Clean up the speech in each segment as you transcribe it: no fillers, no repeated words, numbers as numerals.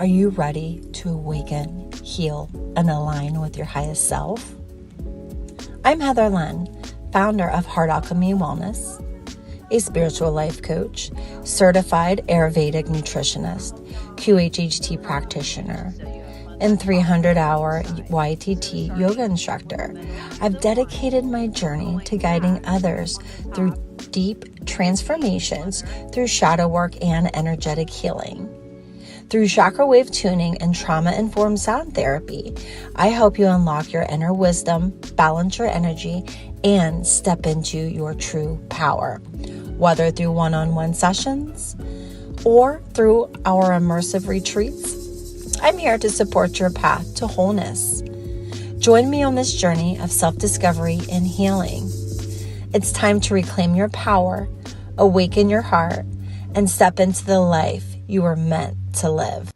Are you ready to awaken, heal, and align with your highest self? I'm Heather Len, founder of Heart Alchemy Wellness, a spiritual life coach, certified Ayurvedic nutritionist, QHHT practitioner, and 300-hour YTT yoga instructor. I've dedicated my journey to guiding others through deep transformations through shadow work and energetic healing. Through Chakra Wave Tuning and trauma-informed sound therapy, I help you unlock your inner wisdom, balance your energy, and step into your true power. Whether through one-on-one sessions or through our immersive retreats, I'm here to support your path to wholeness. Join me on this journey of self-discovery and healing. It's time to reclaim your power, awaken your heart, and step into the life you were meant to live.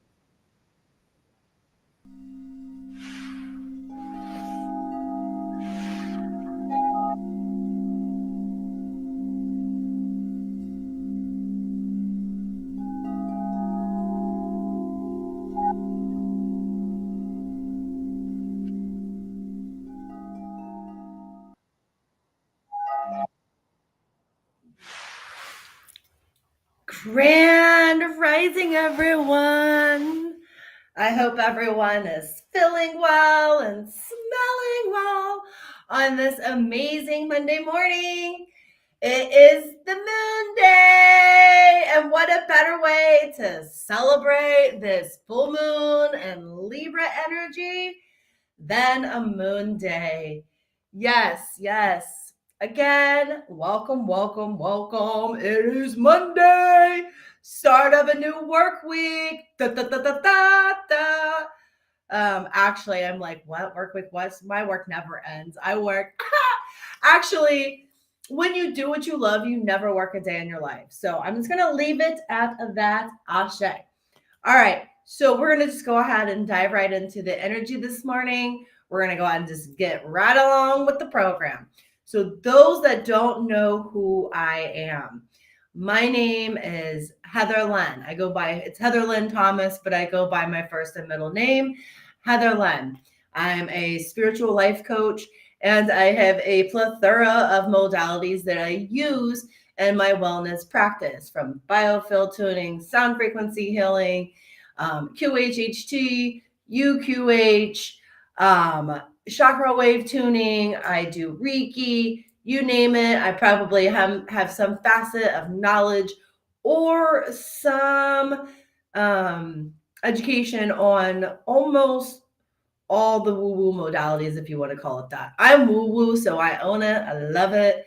Grand rising, everyone. I hope everyone is feeling well and smelling well on this amazing Monday morning. It is the moon day, and what a better way to celebrate this full moon and Libra energy than a moon day. Yes. Again, welcome. It is Monday, start of a new work week. Actually, I'm like, what work week? What's my work never ends. I work. Actually, when you do what you love, you never work a day in your life. So I'm just gonna leave it at that. Ashe. All right. So we're going to just go ahead and dive right into the energy this morning. We're going to go ahead and just get right along with the program. So those that don't know who I am, my name is Heather Len. It's Heather Len Thomas, but I go by my first and middle name, Heather Len. I'm a spiritual life coach, and I have a plethora of modalities that I use in my wellness practice, from biofield tuning, sound frequency healing, QHHT, UQH, chakra wave tuning. I do Reiki, you name it. I probably have some facet of knowledge or some education on almost all the woo-woo modalities, if you want to call it that. I'm woo-woo, so I own it. I love it.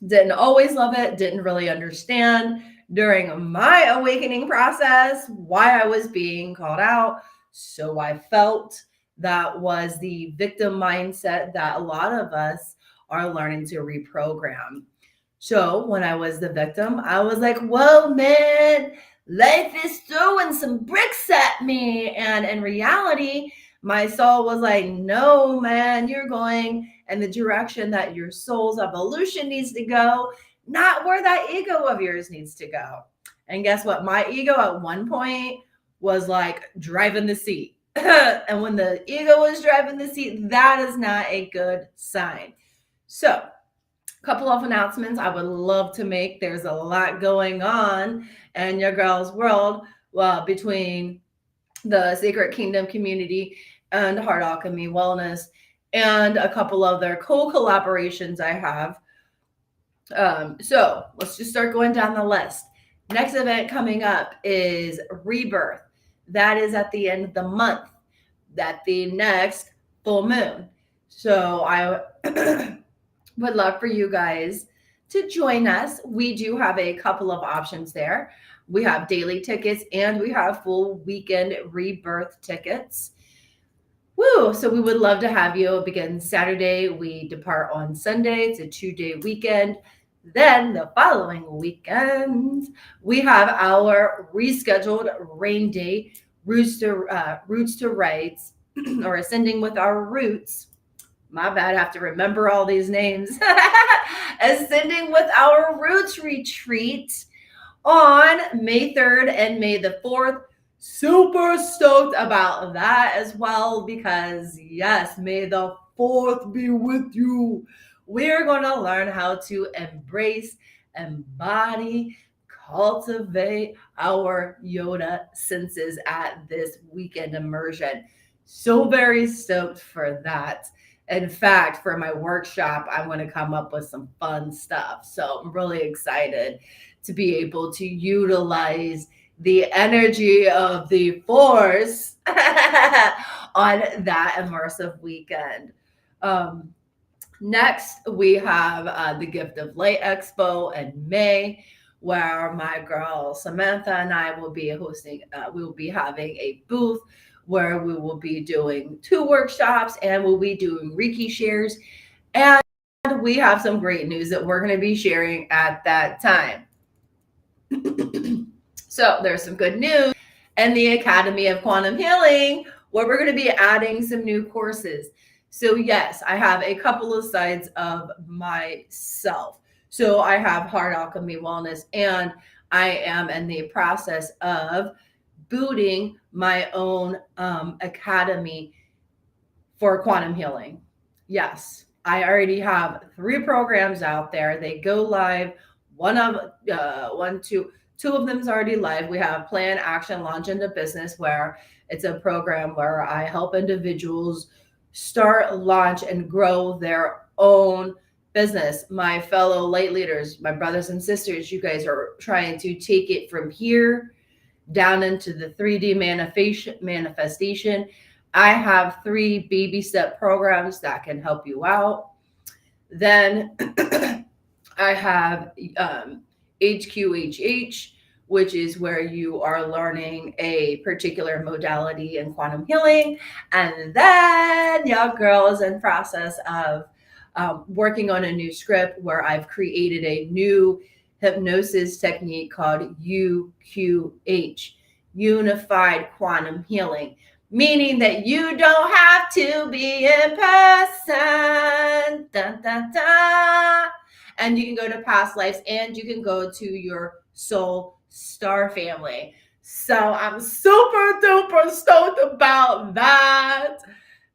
Didn't always love it, didn't really understand during my awakening process why I was being called out. So I felt that was the victim mindset that a lot of us are learning to reprogram. So when I was the victim, I was like, whoa, man, life is throwing some bricks at me. And in reality, my soul was like, no, man, you're going in the direction that your soul's evolution needs to go, not where that ego of yours needs to go. And guess what? My ego at one point was like driving the seat. And when the ego was driving the seat, that is not a good sign. So a couple of announcements I would love to make. There's a lot going on in your girl's world between the Sacred Kingdom community and Heart Alchemy Wellness, and a couple other co-collaborations I have. So let's just start going down the list. Next event coming up is Rebirth. That is at the end of the month. That's the next full moon. So I would love for you guys to join us. We do have a couple of options there. We have daily tickets and we have full weekend rebirth tickets. Woo! So we would love to have you. It begins Saturday. We depart on Sunday. It's a 2-day weekend. Then the following weekend, we have our rescheduled rain day, Roots to Rights, or Ascending with Our Roots. My bad, I have to remember all these names. Ascending with Our Roots retreat on May 3rd and May the 4th. super stoked about that as well, because yes, may the fourth be with you. We're going to learn how to embrace, embody, cultivate our Yoda senses at this weekend immersion. So very stoked for that. In fact, for my workshop, I'm going to come up with some fun stuff. So I'm really excited to be able to utilize the energy of the force on that immersive weekend. Um, Next, we have the Gift of Light Expo in May, where my girl Samantha and I will be hosting, we will be having a booth where we will be doing 2 workshops and we'll be doing Reiki shares. And we have some great news that we're going to be sharing at that time. So there's some good news in the Academy of Quantum Healing, where we're going to be adding some new courses. So yes, I have a couple of sides of myself. So I have Heart Alchemy Wellness, and I am in the process of booting my own academy for quantum healing. Yes, I already have 3 programs out there. They go live. Two of them is already live. We have Plan, Action, Launch into Business, where it's a program where I help individuals start, launch, and grow their own business. My fellow light leaders, my brothers and sisters, you guys are trying to take it from here down into the 3D manifestation. I have 3 baby step programs that can help you out. Then I have HQHH, which is where you are learning a particular modality in quantum healing. And then your girl is in process of working on a new script where I've created a new hypnosis technique called UQH, Unified Quantum Healing, meaning that you don't have to be in person. Dun, dun, dun. And you can go to past lives, and you can go to your soul star family. So I'm super duper stoked about that,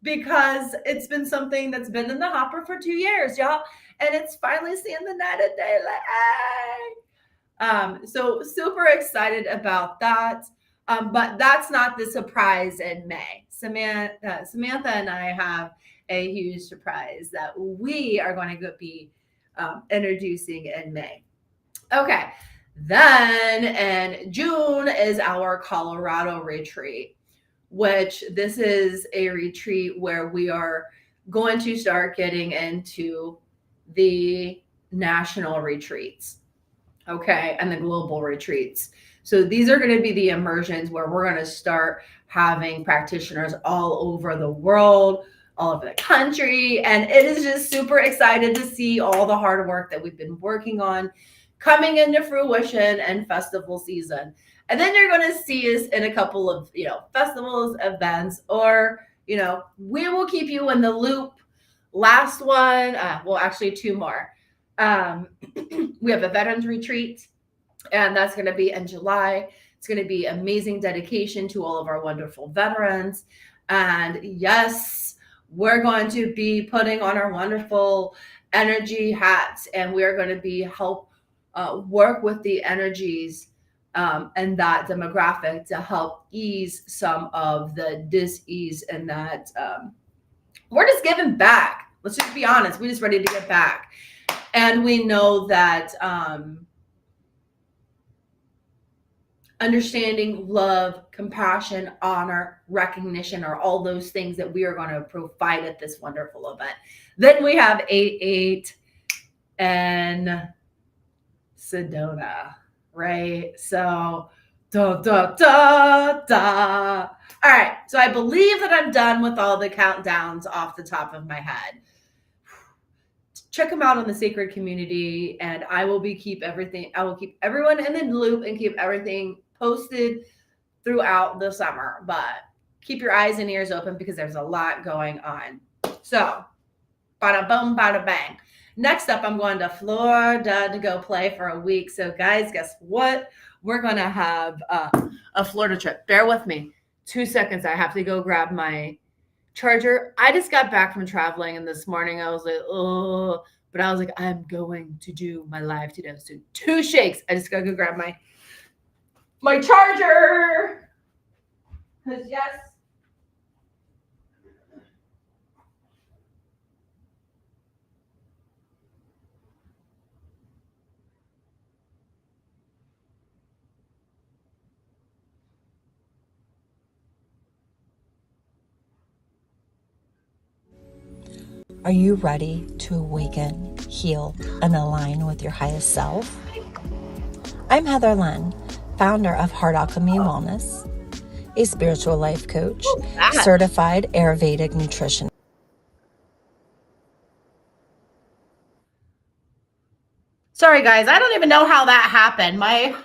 because it's been something that's been in the hopper for 2 years, y'all. And it's finally seeing the light of day. Like, hey. So super excited about that. But that's not the surprise in May. Samantha and I have a huge surprise that we are going to be introducing in May. Okay. Then in June is our Colorado retreat, which this is a retreat where we are going to start getting into the national retreats, okay, and the global retreats. So these are going to be the immersions where we're going to start having practitioners all over the world, all over the country. And it is just super excited to see all the hard work that we've been working on coming into fruition and festival season. And then you're going to see us in a couple of, festivals, events, or, we will keep you in the loop. Last one, well, actually 2 more. We have a veterans retreat, and that's going to be in July. It's going to be amazing dedication to all of our wonderful veterans. And yes, we're going to be putting on our wonderful energy hats, and we're going to be work with the energies and that demographic to help ease some of the dis-ease, and that we're just giving back. Let's just be honest. We're just ready to get back. And we know that understanding, love, compassion, honor, recognition are all those things that we are going to provide at this wonderful event. Then we have 8-8 and Sedona, right? So, da, da, da, da. All right. So I believe that I'm done with all the countdowns off the top of my head. Check them out on the Sacred Community, and I will keep everyone in the loop and keep everything posted throughout the summer. But keep your eyes and ears open, because there's a lot going on. So, bada boom, bada bang. Next up, I'm going to Florida to go play for a week. So guys, guess what? We're going to have a Florida trip. Bear with me 2 seconds. I have to go grab my charger. I just got back from traveling, and this morning I was like, oh, but I was like, I'm going to do my live today. So 2 shakes. I just got to go grab my charger. Because yes. Are you ready to awaken, heal, and align with your highest self? I'm Heather Lynn, founder of Heart Alchemy Wellness, a spiritual life coach, certified Ayurvedic nutrition. Sorry, guys. I don't even know how that happened. My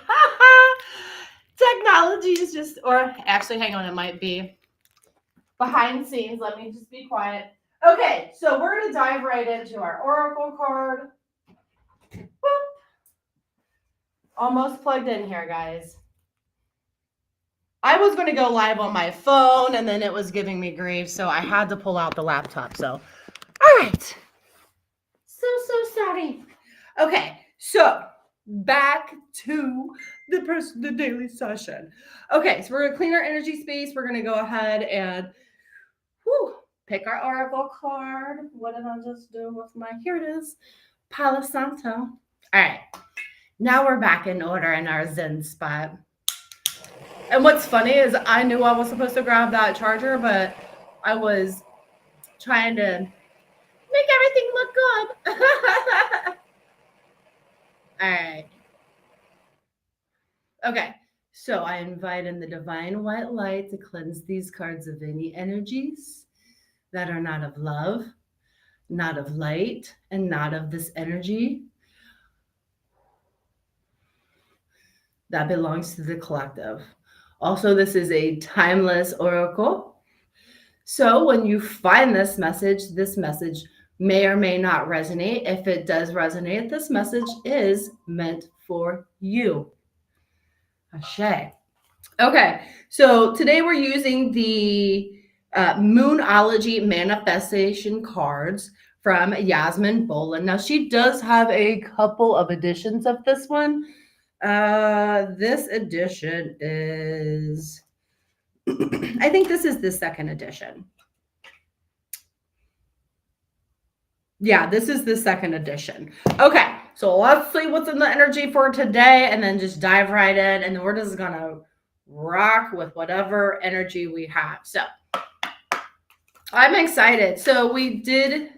technology is just, or actually, hang on, it might be behind the scenes. Let me just be quiet. Okay, so we're going to dive right into our oracle card. Boop. Almost plugged in here, guys. I was going to go live on my phone, and then it was giving me grief, so I had to pull out the laptop. So, all right. So sorry. Okay, so back to the daily session. Okay, so we're going to clean our energy space. We're going to go ahead and pick our oracle card. What did I just do with my, here it is, Palo Santo. All right, now we're back in order in our Zen spot. And what's funny is I knew I was supposed to grab that charger, but I was trying to make everything look good. All right. Okay, so I invite in the divine white light to cleanse these cards of any energies that are not of love, not of light, and not of this energy that belongs to the collective. Also, this is a timeless oracle. So when you find this message may or may not resonate. If it does resonate, this message is meant for you. Ashe. Okay, so today we're using the Moonology Manifestation cards from Yasmin Boland. Now, she does have a couple of editions of this one. This edition is, I think this is the second edition. Yeah, this is the second edition. Okay, so let's see what's in the energy for today and then just dive right in. And then we're just going to rock with whatever energy we have. So I'm excited. So I did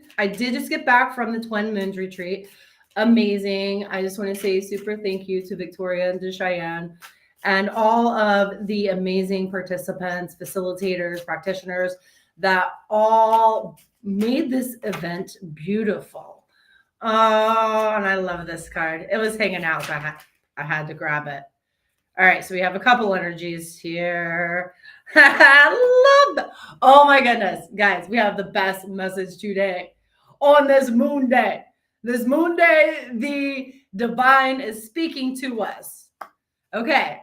just get back from the Twin Moons retreat. Amazing. I just want to say super thank you to Victoria and to Cheyenne and all of the amazing participants, facilitators, practitioners that all made this event beautiful. Oh, and I love this card. It was hanging out, so I had to grab it. All right, so we have a couple energies here. I love that. Oh my goodness, guys, we have the best message today on this moon day. This moon day, the divine is speaking to us. Okay.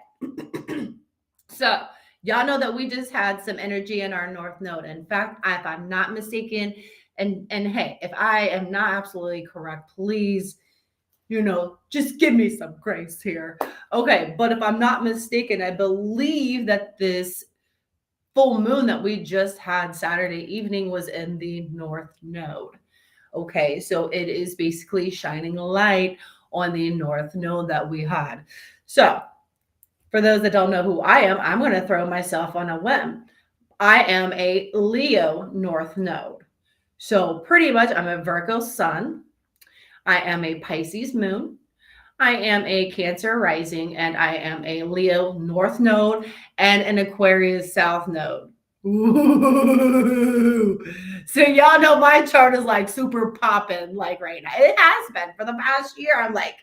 So y'all know that we just had some energy in our north node. In fact, if I'm not mistaken, and hey, if I am not absolutely correct, please, just give me some grace here. Okay, but if I'm not mistaken, I believe that this full moon that we just had Saturday evening was in the north node. Okay, so it is basically shining a light on the north node that we had. So for those that don't know who I am, I'm going to throw myself on a whim. I am a Leo north node. So pretty much I'm a Virgo sun. I am a Pisces moon. I am a Cancer rising, and I am a Leo north node and an Aquarius south node. Ooh. So y'all know my chart is like super popping like right now. It has been for the past year. I'm like,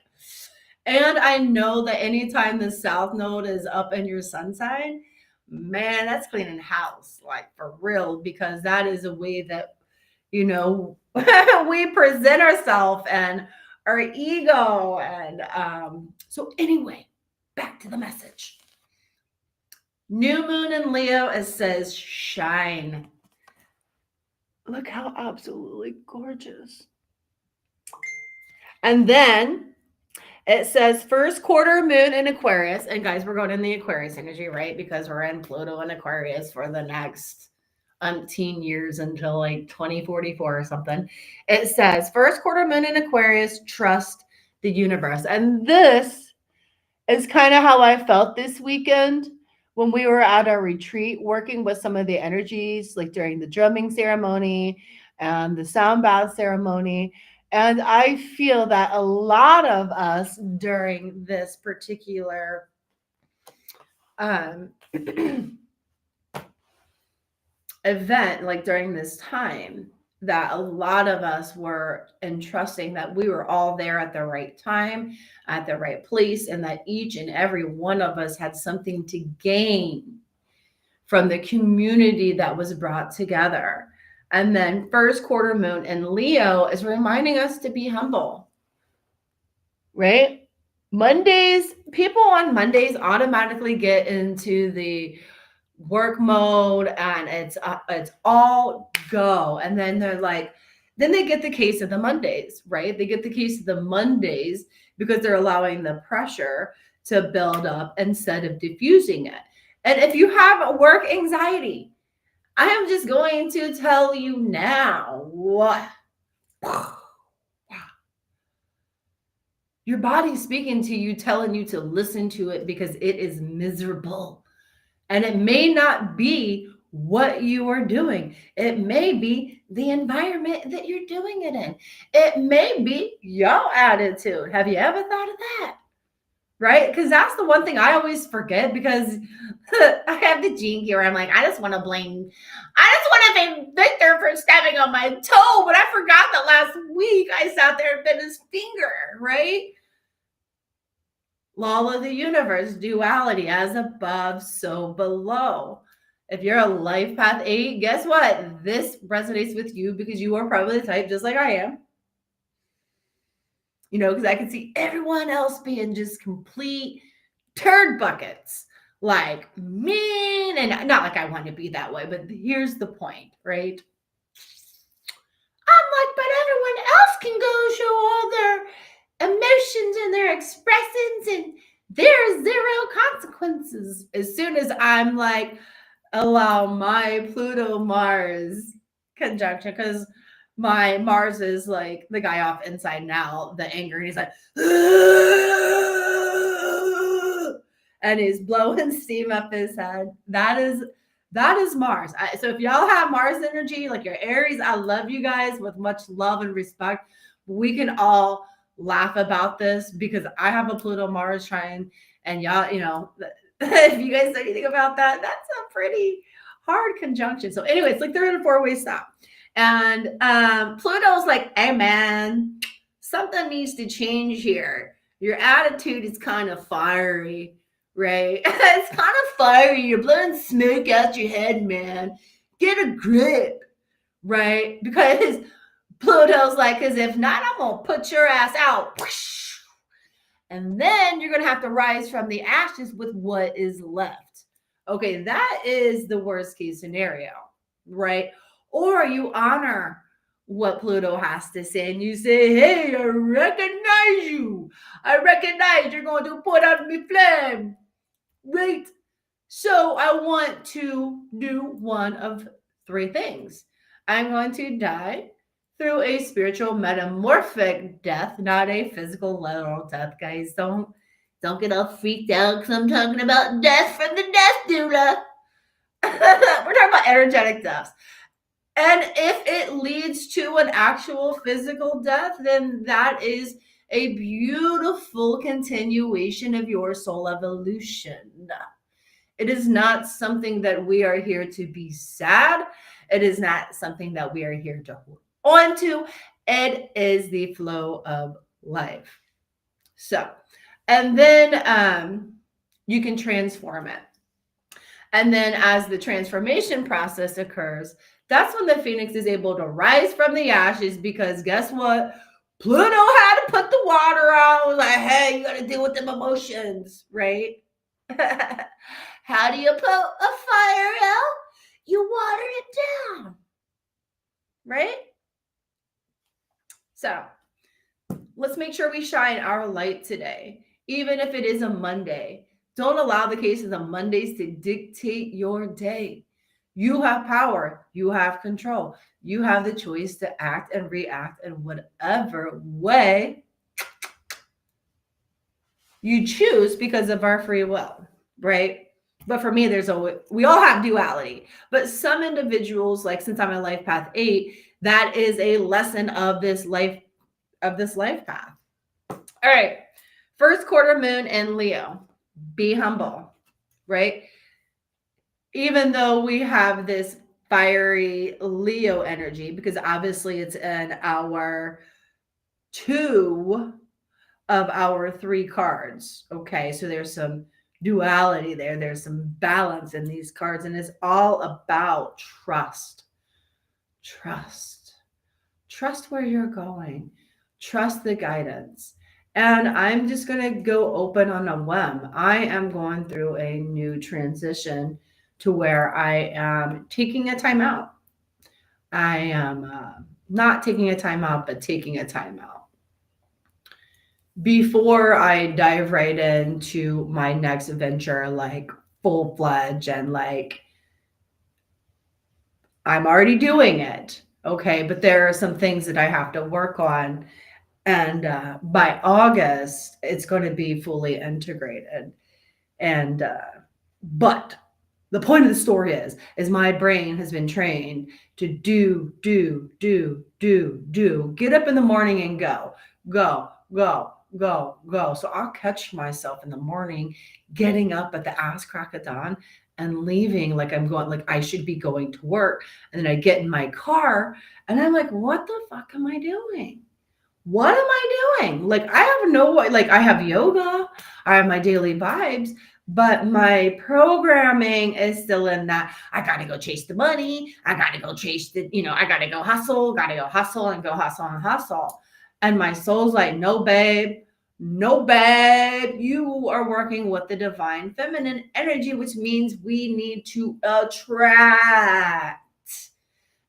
and I know that anytime the south node is up in your sun sign, man, that's cleaning house, like for real, because that is a way that, we present ourselves and our ego. And so anyway, back to the message. New moon in Leo, it says shine. Look how absolutely gorgeous. And then it says first quarter moon in Aquarius. And guys, we're going in the Aquarius energy, right? Because we're in Pluto and Aquarius for the next umpteen years until like 2044 or something. It says first quarter moon in Aquarius, trust the universe. And this is kind of how I felt this weekend when we were at our retreat working with some of the energies, like during the drumming ceremony and the sound bath ceremony. And I feel that a lot of us during this particular event, like during this time, that a lot of us were entrusting that we were all there at the right time, at the right place, and that each and every one of us had something to gain from the community that was brought together. And then first quarter moon in Leo is reminding us to be humble, right? Mondays, people on Mondays automatically get into the work mode and it's all go. And then they're like, then they get the case of the Mondays, right? They get the case of the Mondays because they're allowing the pressure to build up instead of diffusing it. And if you have a work anxiety, I am just going to tell you now what your body's speaking to you, telling you to listen to it because it is miserable. And it may not be what you are doing. It may be the environment that you're doing it in. It may be your attitude. Have you ever thought of that? Right? Because that's the one thing I always forget because I have the gene here. I'm like, I just want to blame Victor for stepping on my toe. But I forgot that last week I sat there and bit his finger, right? Law of the universe, duality, as above, so below. If you're a life path 8, guess what? This resonates with you because you are probably the type just like I am. You know, because I can see everyone else being just complete turd buckets, like mean, and not like I want to be that way, but here's the point, right? I'm like, but everyone else can go show all their emotions and their expressions and there's zero consequences. As soon as I'm like, allow my Pluto Mars conjunction, because my Mars is like the guy off Inside Now, the anger, and he's like, and he's blowing steam up his head. That is Mars. So if y'all have Mars energy, like your Aries, I love you guys with much love and respect. We can all laugh about this because I have a Pluto Mars trine, and y'all, you know, if you guys know anything about that, that's a pretty hard conjunction. So anyway, it's like they're in a 4-way stop. And Pluto's like, hey man, something needs to change here. Your attitude is kind of fiery, right? It's kind of fiery. You're blowing smoke out your head, man. Get a grip, right? Because Pluto's like, because if not, I'm going to put your ass out. And then you're going to have to rise from the ashes with what is left. Okay, that is the worst case scenario, right? Or you honor what Pluto has to say and you say, hey, I recognize you. I recognize you're going to put out me flame, right? So I want to do one of 3 things. I'm going to die through a spiritual metamorphic death, not a physical literal death, guys. Don't get all freaked out because I'm talking about death from the death doula. We're talking about energetic deaths. And if it leads to an actual physical death, then that is a beautiful continuation of your soul evolution. It is not something that we are here to be sad. It is not something that we are here to hold on to. It is the flow of life. So, and then you can transform it. And then as the transformation process occurs, That's when the phoenix is able to rise from the ashes, because guess what? Pluto had to put the water out. Like, hey, you got to deal with them emotions, right? How do you put a fire out? You water it down, right? So let's make sure we shine our light today, even if it is a Monday. Don't allow the cases of Mondays to dictate your day. You have power. You have control. You have the choice to act and react in whatever way you choose because of our free will, right? But for me, we all have duality. But some individuals, like since I'm in life path 8, that is a lesson of this life path. All right. First quarter moon in Leo. Be humble, right? Even though we have this fiery Leo energy, because obviously it's in our 2 of our 3 cards. Okay. So there's some duality there. There's some balance in these cards, and it's all about trust. Trust where you're going. Trust the guidance. And I'm just going to go open on a whim. I am going through a new transition to where I am taking a time out. I am not taking a time out, but taking a time out. Before I dive right into my next venture, like full-fledged and like I'm already doing it. Okay. But there are some things that I have to work on. And by August, it's going to be fully integrated. And, but the point of the story is my brain has been trained to do, get up in the morning and go. So I'll catch myself in the morning, getting up at the ass crack of dawn and leaving like I'm going, like I should be going to work. And then I get in my car and I'm like, what the fuck am I doing? What am I doing? Like, I have like I have yoga, I have my daily vibes, but my programming is still in that I got to go chase the money. I got to go chase I got to go hustle and go hustle and hustle. And my soul's like, no, babe, you are working with the divine feminine energy, which means we need to attract,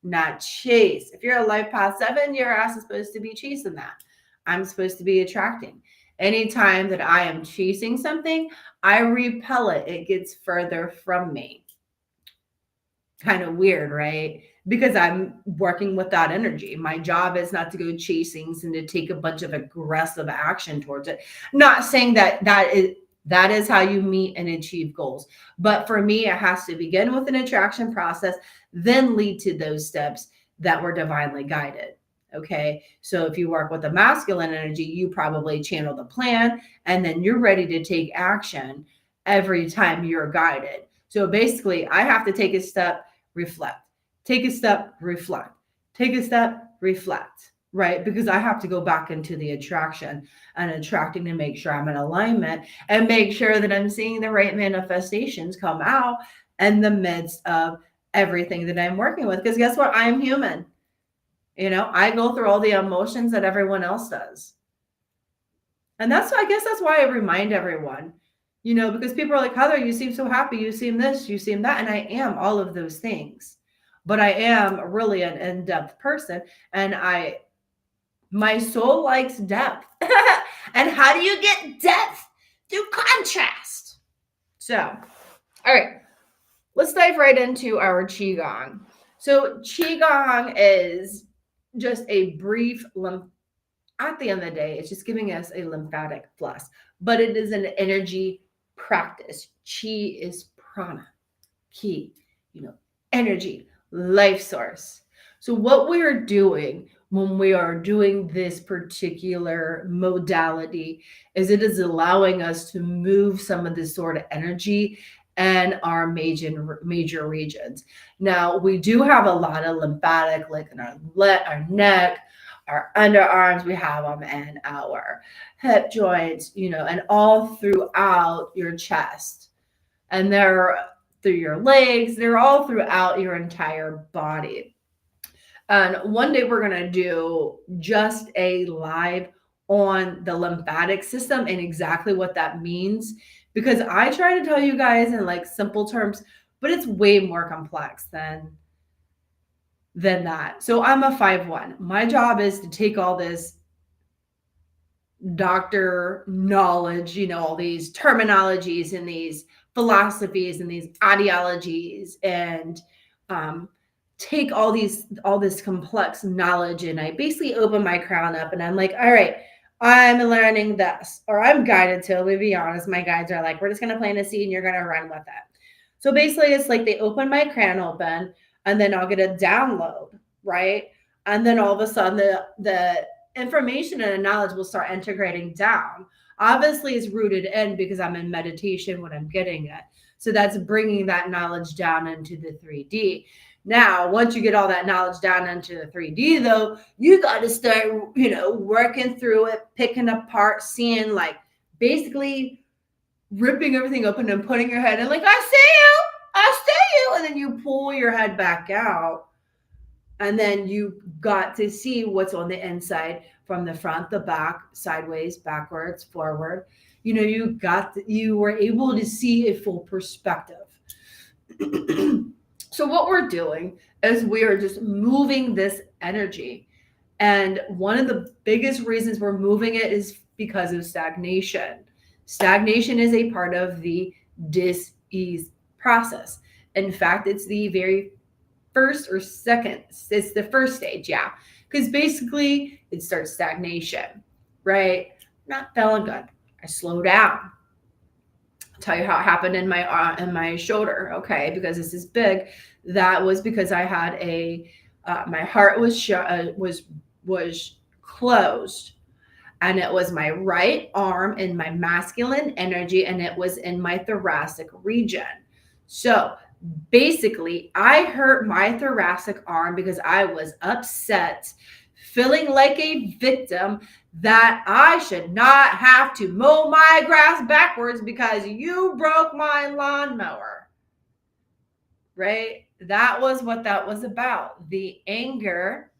not chase. If you're a life path 7, your ass is supposed to be chasing that. I'm supposed to be attracting. Anytime that I am chasing something, I repel it. It gets further from me. Kind of weird, right? Because I'm working with that energy. My job is not to go chasing and to take a bunch of aggressive action towards it. Not saying that is how you meet and achieve goals. But for me, it has to begin with an attraction process, then lead to those steps that were divinely guided. Okay. So if you work with the masculine energy, you probably channel the plan and then you're ready to take action every time you're guided. So basically, I have to take a step, reflect, take a step, reflect, take a step, reflect. Right? Because I have to go back into the attraction and attracting to make sure I'm in alignment and make sure that I'm seeing the right manifestations come out in the midst of everything that I'm working with. Because guess what? I'm human. I go through all the emotions that everyone else does. And I guess that's why I remind everyone, because people are like, Heather, you seem so happy. You seem this, you seem that. And I am all of those things. But I am really an in-depth person. And my soul likes depth. And how do you get depth? Through contrast. So, all right, let's dive right into our Qigong. So Qigong is just a brief at the end of the day, it's just giving us a lymphatic flush, but it is an energy practice. Qi is prana, ki, energy, life source. So what we are doing when we are doing this particular modality is it is allowing us to move some of this sort of energy and our major regions. Now, we do have a lot of lymphatic, like in our neck, our underarms, we have them in our hip joints, and all throughout your chest. And there are through your legs. They're all throughout your entire body. And one day we're going to do just a live on the lymphatic system and exactly what that means, because I try to tell you guys in like simple terms, but it's way more complex than that. So I'm a 5-1. My job is to take all this doctor knowledge, all these terminologies and these philosophies and these ideologies, and take all this complex knowledge, and I basically open my crown up and I'm like, all right, I'm learning this, or I'm guided to be honest. My guides are like, we're just going to plant a seed and you're going to run with it. So basically it's like they open my crown open and then I'll get a download, right? And then all of a sudden the information and the knowledge will start integrating down. Obviously it's rooted in because I'm in meditation when I'm getting it. So that's bringing that knowledge down into the 3D. Now, once you get all that knowledge down into the 3D, though, you got to start, working through it, picking apart, seeing, like, basically ripping everything open and putting your head in, like, I see you. And then you pull your head back out. And then you got to see what's on the inside from the front, the back, sideways, backwards, forward. You were able to see a full perspective. So what we're doing is we are just moving this energy. And one of the biggest reasons we're moving it is because of stagnation. Stagnation is a part of the dis-ease process. In fact, it's the very first or second, it's the first stage, yeah. Because basically it starts stagnation, right? Not feeling good. I slow down. Tell you how it happened in my shoulder, okay? Because this is big. That was because I had my heart was closed, and it was my right arm in my masculine energy, and it was in my thoracic region. So basically, I hurt my thoracic arm because I was upset, feeling like a victim, that I should not have to mow my grass backwards because you broke my lawnmower, right? That was what that was about. The anger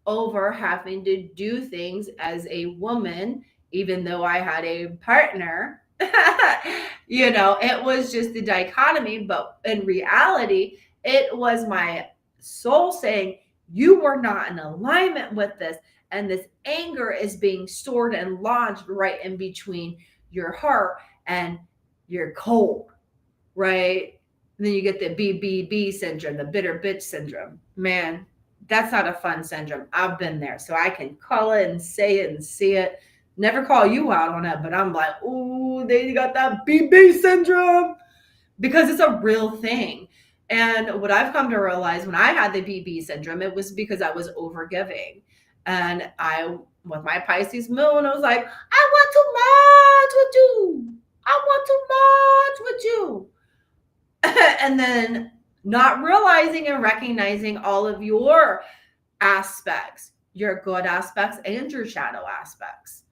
over having to do things as a woman, even though I had a partner, it was just the dichotomy. But in reality, it was my soul saying, you were not in alignment with this. And this anger is being stored and lodged right in between your heart and your cold, right? And then you get the BBB syndrome, the bitter bitch syndrome. Man, that's not a fun syndrome. I've been there. So I can call it and say it and see it. Never call you out on it, but I'm like, ooh, they got that BB syndrome, because it's a real thing. And what I've come to realize, when I had the BB syndrome, it was because I was overgiving. And with my Pisces moon, I was like, I want too much with you. I want too much with you. And then not realizing and recognizing all of your aspects, your good aspects and your shadow aspects.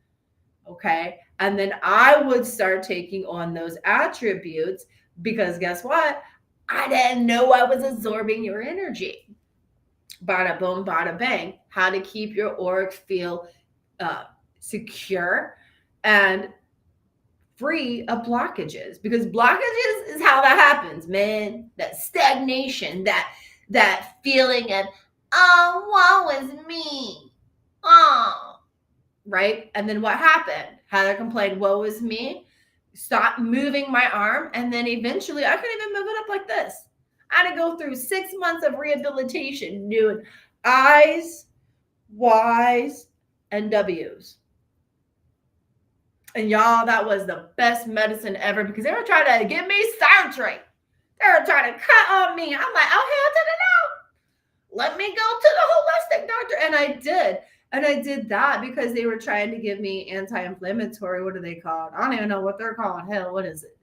Okay. And then I would start taking on those attributes, because guess what? I didn't know I was absorbing your energy. Bada boom, bada bang. How to keep your auric field secure and free of blockages, because blockages is how that happens, man. That stagnation, that feeling of, oh, woe is me. Oh, right? And then what happened? Heather complained, woe is me. Stop moving my arm. And then eventually I couldn't even move it up like this. I had to go through 6 months of rehabilitation doing I's, Y's, and W's. And y'all, that was the best medicine ever, because they were trying to give me surgery. They were trying to cut on me. I'm like, oh, hell to the no. Let me go to the holistic doctor. And I did. And I did that because they were trying to give me anti-inflammatory. What are they called? I don't even know what they're called. Hell, what is it?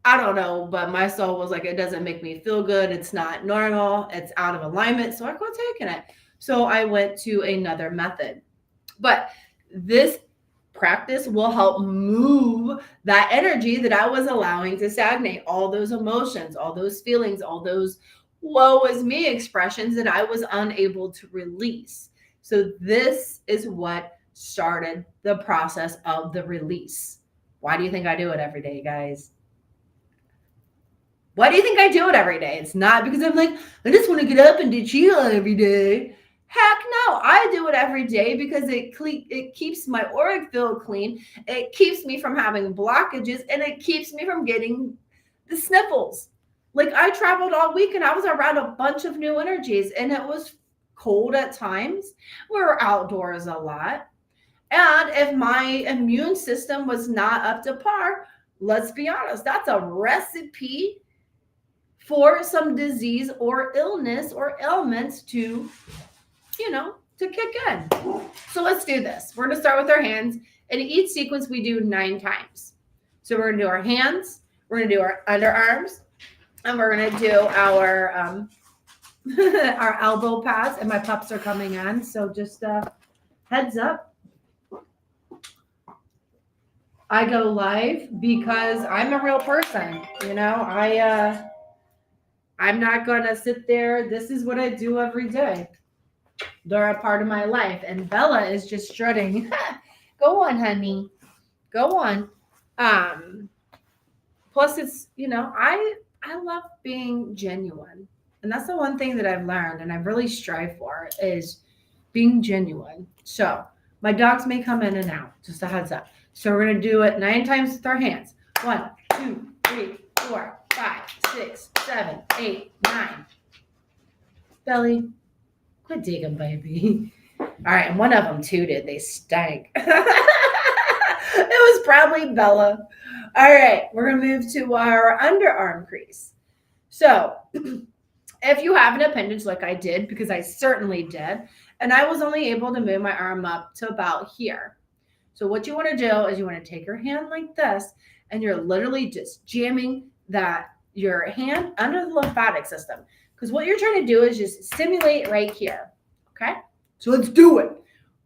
I don't know, but my soul was like, it doesn't make me feel good. It's not normal. It's out of alignment. So I quit taking it. So I went to another method. But this practice will help move that energy that I was allowing to stagnate, all those emotions, all those feelings, all those woe is me expressions that I was unable to release. So this is what started the process of the release. Why do you think I do it every day, guys? Why do you think I do it every day? It's not because I'm like, I just want to get up and do Qigong every day. Heck no, I do it every day because it keeps my auric field clean. It keeps me from having blockages, and it keeps me from getting the sniffles. Like, I traveled all week and I was around a bunch of new energies, and it was cold at times. We were outdoors a lot. And if my immune system was not up to par, let's be honest, that's a recipe for some disease or illness or ailments to kick in. So let's do this. We're going to start with our hands. In each sequence, we do 9 times. So we're going to do our hands, we're going to do our underarms, and we're going to do our our elbow pads. And my pups are coming on, so just heads up. I go live because I'm a real person. I'm not going to sit there. This is what I do every day. They're a part of my life. And Bella is just strutting. Go on, honey. Go on. Plus, it's, I love being genuine. And that's the one thing that I've learned and I really strive for is being genuine. So my dogs may come in and out. Just a heads up. So we're going to do it 9 times with our hands. 1, 2, 3, 4, 5, 6, 7, 8, 9. Belly, quit digging, baby. All right, and one of them tooted. They stank. It was probably Bella. All right, we're going to move to our underarm crease. So if you have an appendage like I did, because I certainly did, and I was only able to move my arm up to about here. So what you want to do is you want to take your hand like this, and you're literally just jamming your hand under the lymphatic system. Because what you're trying to do is just stimulate right here. Okay? So let's do it.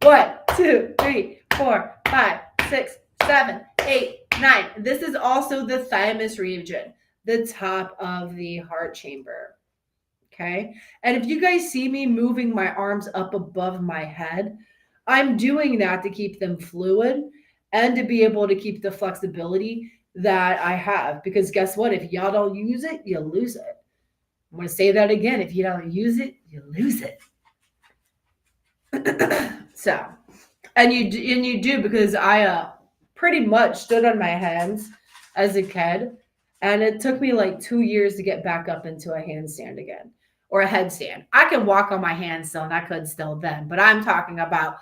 1, 2, 3, 4, 5, 6, 7, 8, 9. This is also the thymus region, the top of the heart chamber. Okay? And if you guys see me moving my arms up above my head, I'm doing that to keep them fluid and to be able to keep the flexibility that I have. Because guess what? If y'all don't use it, you lose it. I'm going to say that again. If you don't use it, you lose it. So, and you do, because I pretty much stood on my hands as a kid, and it took me like 2 years to get back up into a handstand again, or a headstand. I could walk on my hands still, and I could still then, but I'm talking about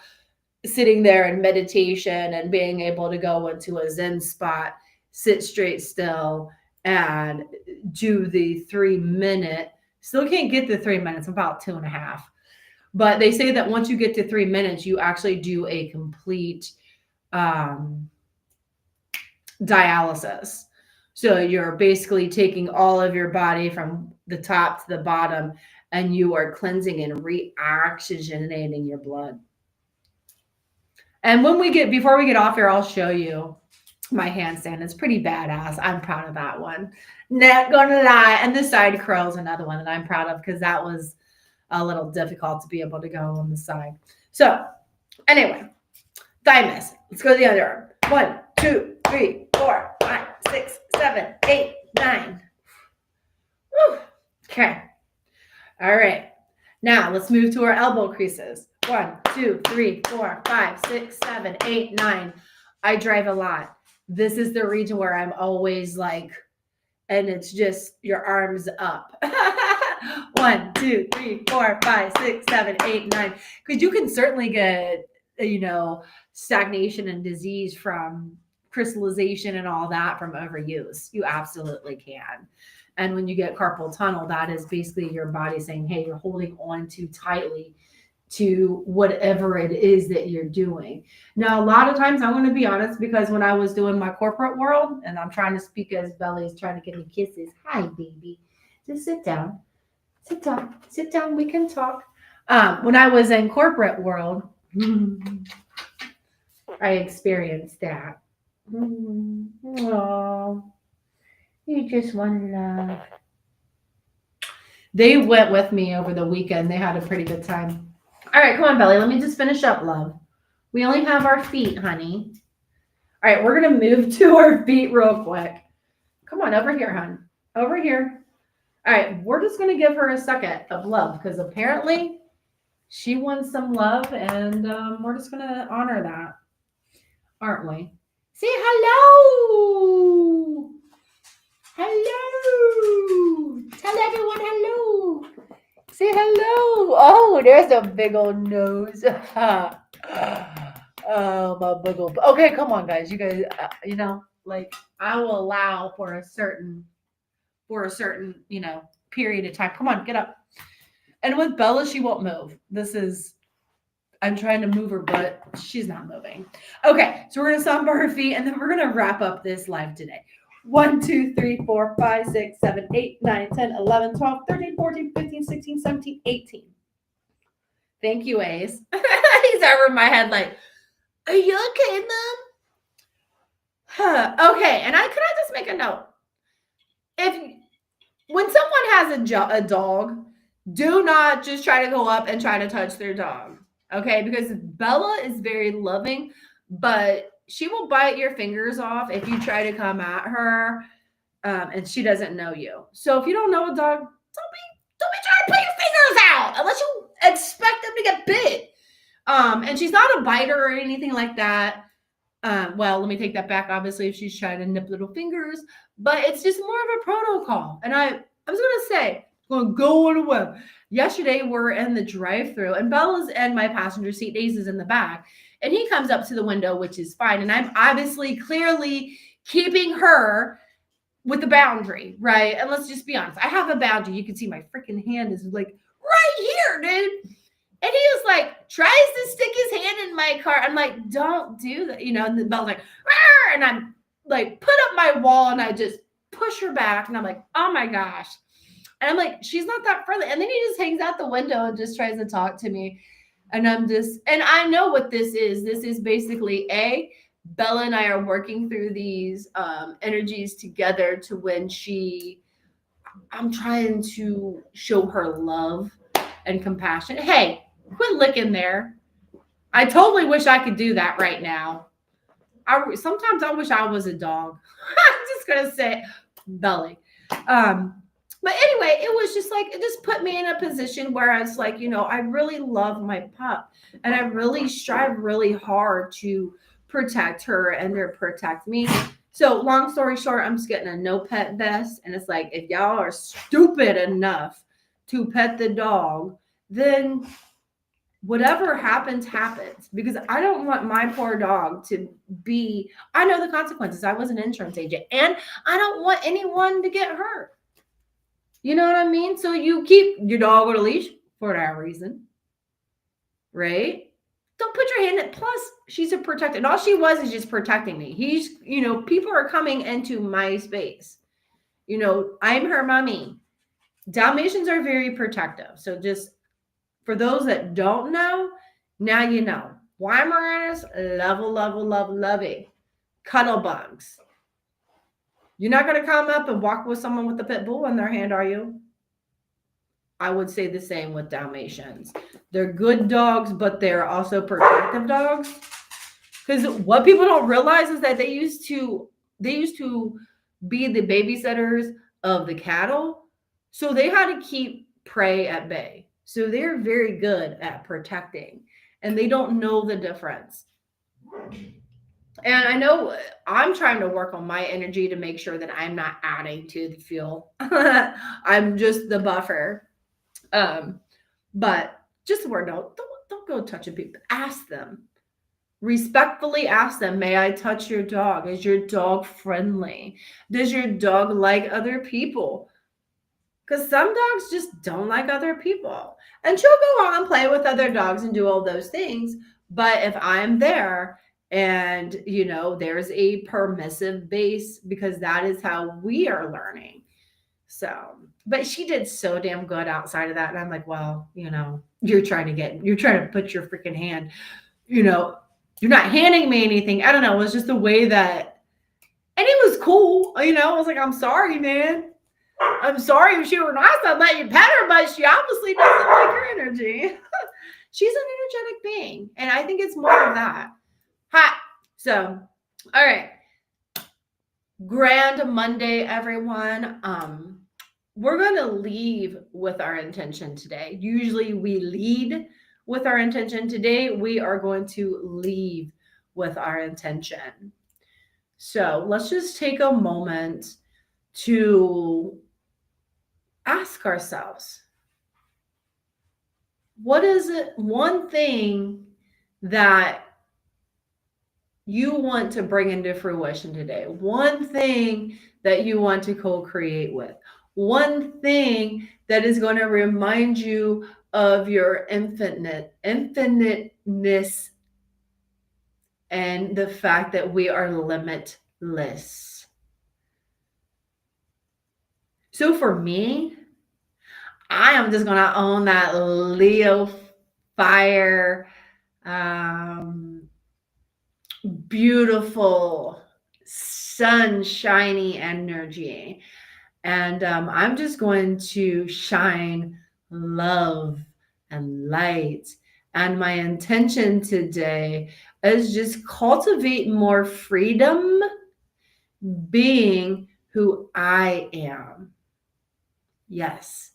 sitting there in meditation and being able to go into a Zen spot, sit straight still, and do the 3-minute. Still can't get the 3 minutes, about 2.5. But they say that once you get to 3 minutes, you actually do a complete dialysis. So you're basically taking all of your body from the top to the bottom, and you are cleansing and re-oxygenating your blood. And before we get off here, I'll show you my handstand. It's pretty badass. I'm proud of that one. Not gonna lie. And the side curl is another one that I'm proud of, because that was a little difficult to be able to go on the side. So anyway, thymus. Let's go to the underarm. 1, 2, 3, 4, 5, 6, 7, 8, 9. Woo. Okay. All right. Now let's move to our elbow creases. 1, 2, 3, 4, 5, 6, 7, 8, 9. I drive a lot. This is the region where I'm always like, and it's just your arms up. 1, 2, 3, 4, 5, 6, 7, 8, 9. Because you can certainly get, stagnation and disease from crystallization and all that from overuse. You absolutely can. And when you get carpal tunnel, that is basically your body saying, hey, you're holding on too tightly to whatever it is that you're doing. Now, a lot of times, I'm going to be honest, because when I was doing my corporate world, and I'm trying to speak as Belly is trying to give me kisses. Hi, baby. Just sit down. Sit down. Sit down. We can talk. When I was in corporate world, all I experienced that. Oh, you just want love. They went with me over the weekend. They had a pretty good time. All right, come on, Belly. Let me just finish up, love. We only have our feet, honey. All right, we're going to move to our feet real quick. Come on, over here, hon. Over here. All right, we're just going to give her a second of love because apparently she wants some love, and we're just going to honor that, aren't we? Say hello. Hello. Tell everyone hello. Say hello. Oh, there's a big old nose. Oh, my big old. Okay, come on, guys. You guys, like I will allow for a certain, period of time. Come on, get up. And with Bella, she won't move. I'm trying to move her, but she's not moving. Okay, so we're going to stomp her feet, and then we're going to wrap up this live today. 1, 2, 3, 4, 5, 6, 7, 8, 9, 10, 11, 12, 13, 14, 15, 16, 17, 18. Thank you, Ace. He's over my head like, are you okay, Mom? Okay, and can I just make a note? When someone has a dog, do not just try to go up and try to touch their dog, okay? Because Bella is very loving, but she will bite your fingers off if you try to come at her, and she doesn't know you. So if you don't know a dog, don't be trying to put your fingers out unless you expect them to get bit. And she's not a biter or anything like that. Well, let me take that back. Obviously, if she's trying to nip little fingers, but it's just more of a protocol. And I was going to say, going to go on a web. Yesterday, we're in the drive-thru, and Bella's in my passenger seat. Ace is in the back, and he comes up to the window, which is fine. And I'm obviously clearly keeping her with the boundary, right? And let's just be honest. I have a boundary. You can see my freaking hand is like right here, dude. And he was like, tries to stick his hand in my car. I'm like, don't do that. And the Bella's like, Rawr! And I'm like, put up my wall, and I just push her back. And I'm like, oh my gosh. And I'm like, she's not that friendly. And then he just hangs out the window and just tries to talk to me. And and I know what this is. This is basically Bella and I are working through these energies together to when I'm trying to show her love and compassion. Hey, quit licking there. I totally wish I could do that right now. Sometimes I wish I was a dog. I'm just going to say belly. But anyway, it was just like, it just put me in a position where I was like, I really love my pup, and I really strive really hard to protect her and to protect me. So long story short, I'm just getting a no pet vest. And it's like, if y'all are stupid enough to pet the dog, then whatever happens, because I don't want my poor dog I know the consequences. I was an insurance agent, and I don't want anyone to get hurt. You know what I mean? So you keep your dog on a leash for that reason, right? Don't put your hand in. Plus, she's a protector. And all she was is just protecting me. People are coming into my space. I'm her mommy. Dalmatians are very protective. So just for those that don't know, now you know. Weimaraners, lovey. Cuddle bugs. You're not going to come up and walk with someone with a pit bull in their hand, are you? I would say the same with Dalmatians. They're good dogs, but they're also protective dogs. Because what people don't realize is that they used to be the babysitters of the cattle. So they had to keep prey at bay. So they're very good at protecting, and they don't know the difference. And I know I'm trying to work on my energy to make sure that I'm not adding to the fuel. I'm just the buffer. But just a word, don't go touching people. Ask them. Respectfully ask them, may I touch your dog? Is your dog friendly? Does your dog like other people? Because some dogs just don't like other people. And she'll go on and play with other dogs and do all those things. But if I'm there and, there's a permissive base, because that is how we are learning. So, but she did so damn good outside of that. And I'm like, well, you're trying to put your freaking hand, you're not handing me anything. I don't know. It was just the way that, and he was cool. I was like, I'm sorry, man. I'm sorry if she were nice. I'd let you pet her, but she obviously doesn't like your energy. She's an energetic being. And I think it's more of that. Hi. So, all right. Grand Monday, everyone. We're going to leave with our intention today. Usually we lead with our intention. Today, we are going to leave with our intention. So let's just take a moment to ask ourselves, what is it, one thing that you want to bring into fruition today? One thing that you want to co-create with? One thing that is going to remind you of your infiniteness and the fact that we are limitless. So for me, I am just going to own that Leo fire, beautiful, sunshiny energy. And I'm just going to shine love and light. And my intention today is just cultivate more freedom, being who I am. Yes,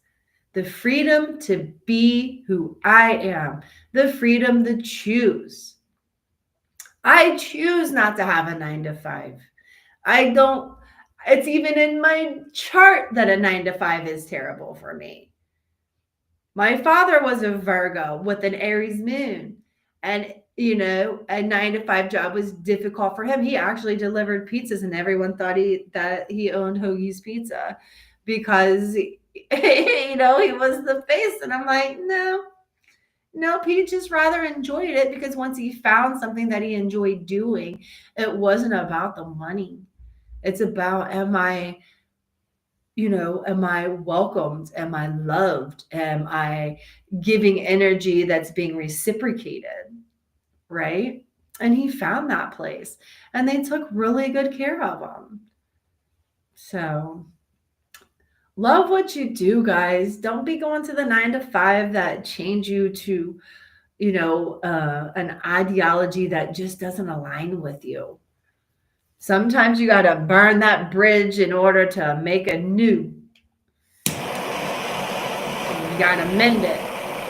the freedom to be who I am, the freedom to choose. I choose not to have a 9-to-5. I don't, it's even in my chart that a 9-to-5 is terrible for me. My father was a Virgo with an Aries moon, and a 9-to-5 job was difficult for him. He actually delivered pizzas, and everyone thought that he owned Hoagie's Pizza because he was the face. And I'm like, no, he just rather enjoyed it because once he found something that he enjoyed doing, it wasn't about the money. It's about, am I welcomed? Am I loved? Am I giving energy that's being reciprocated? Right? And he found that place, and they took really good care of him. So love what you do, guys. Don't be going to the 9-to-5 that change you to, an ideology that just doesn't align with you. Sometimes you got to burn that bridge in order to make a new. You got to mend it.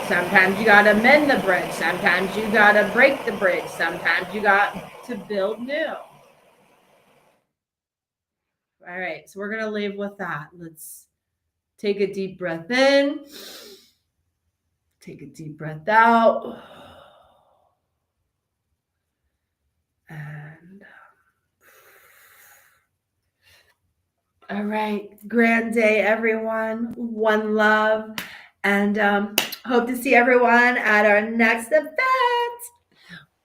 Sometimes you got to mend the bridge. Sometimes you got to break the bridge. Sometimes you got to build new. All right, so we're going to leave with that. Let's take a deep breath in. Take a deep breath out. And all right, grand day, everyone. One love. And hope to see everyone at our next event.